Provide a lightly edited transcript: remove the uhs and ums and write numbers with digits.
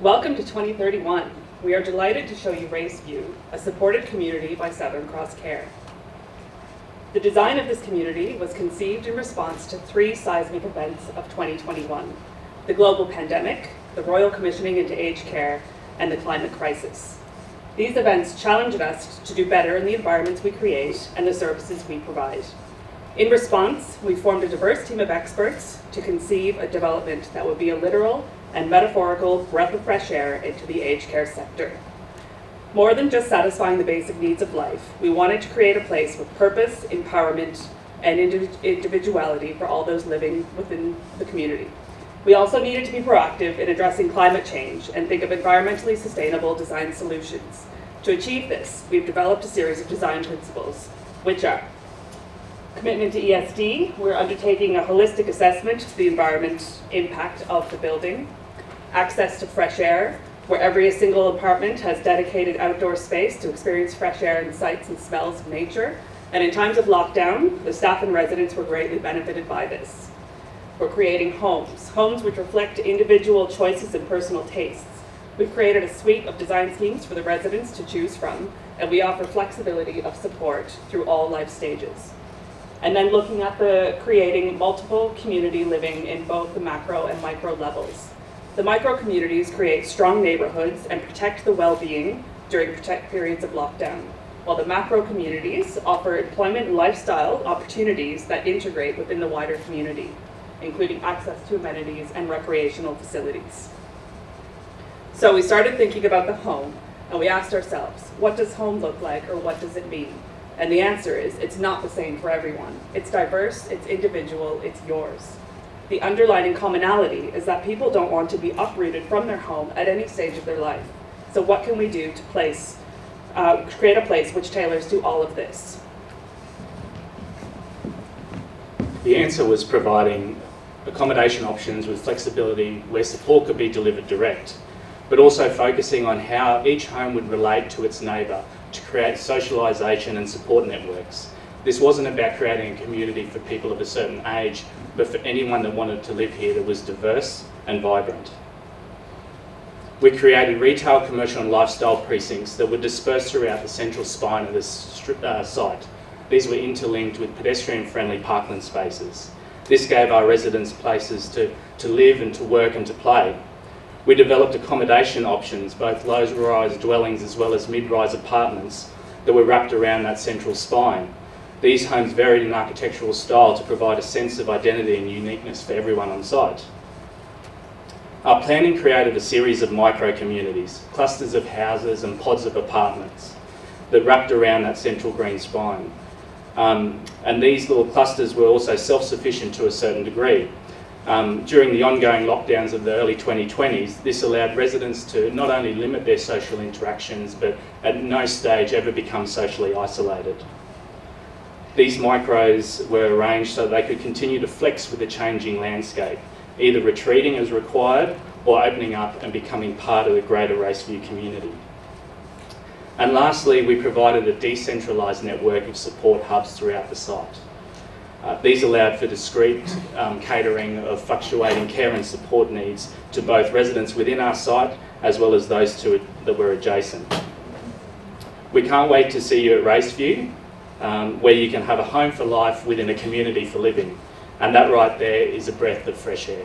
Welcome to 2031. We are delighted to show you Raceview, a supported community by Southern Cross Care. The design of this community was conceived in response to three seismic events of 2021: the global pandemic, the royal commissioning into aged care, and the climate crisis. These events challenged us to do better in the environments we create and the services we provide. In response, we formed a diverse team of experts to conceive a development that would be a literal and metaphorical breath of fresh air into the aged care sector. More than just satisfying the basic needs of life, we wanted to create a place with purpose, empowerment, and individuality for all those living within the community. We also needed to be proactive in addressing climate change and think of environmentally sustainable design solutions. To achieve this, we've developed a series of design principles, which are commitment to ESD. We're undertaking a holistic assessment to the environment impact of the building. Access to fresh air, where every single apartment has dedicated outdoor space to experience fresh air and sights and smells of nature. And in times of lockdown, the staff and residents were greatly benefited by this. We're creating homes which reflect individual choices and personal tastes. We've created a suite of design schemes for the residents to choose from, and we offer flexibility of support through all life stages. And then looking at creating multiple community living in both the macro and micro levels. The micro communities create strong neighborhoods and protect the well-being during periods of lockdown, while the macro communities offer employment and lifestyle opportunities that integrate within the wider community, including access to amenities and recreational facilities. So we started thinking about the home, and we asked ourselves, what does home look like, or what does it mean? And the answer is, it's not the same for everyone. It's diverse, it's individual, it's yours. The underlying commonality is that people don't want to be uprooted from their home at any stage of their life. So what can we do to create a place which tailors to all of this? The answer was providing accommodation options with flexibility where support could be delivered direct, but also focusing on how each home would relate to its neighbour to create socialisation and support networks. This wasn't about creating a community for people of a certain age, but for anyone that wanted to live here that was diverse and vibrant. We created retail, commercial and lifestyle precincts that were dispersed throughout the central spine of this site. These were interlinked with pedestrian-friendly parkland spaces. This gave our residents places to live and to work and to play. We developed accommodation options, both low-rise dwellings as well as mid-rise apartments that were wrapped around that central spine. These homes varied in architectural style to provide a sense of identity and uniqueness for everyone on site. Our planning created a series of micro-communities, clusters of houses and pods of apartments that wrapped around that central green spine. And these little clusters were also self-sufficient to a certain degree. During the ongoing lockdowns of the early 2020s, this allowed residents to not only limit their social interactions, but at no stage ever become socially isolated. These micros were arranged so they could continue to flex with the changing landscape, either retreating as required or opening up and becoming part of the greater Raceview community. And lastly, we provided a decentralised network of support hubs throughout the site. These allowed for discrete catering of fluctuating care and support needs to both residents within our site as well as those that were adjacent. We can't wait to see you at Raceview, where you can have a home for life within a community for living. And that right there is a breath of fresh air.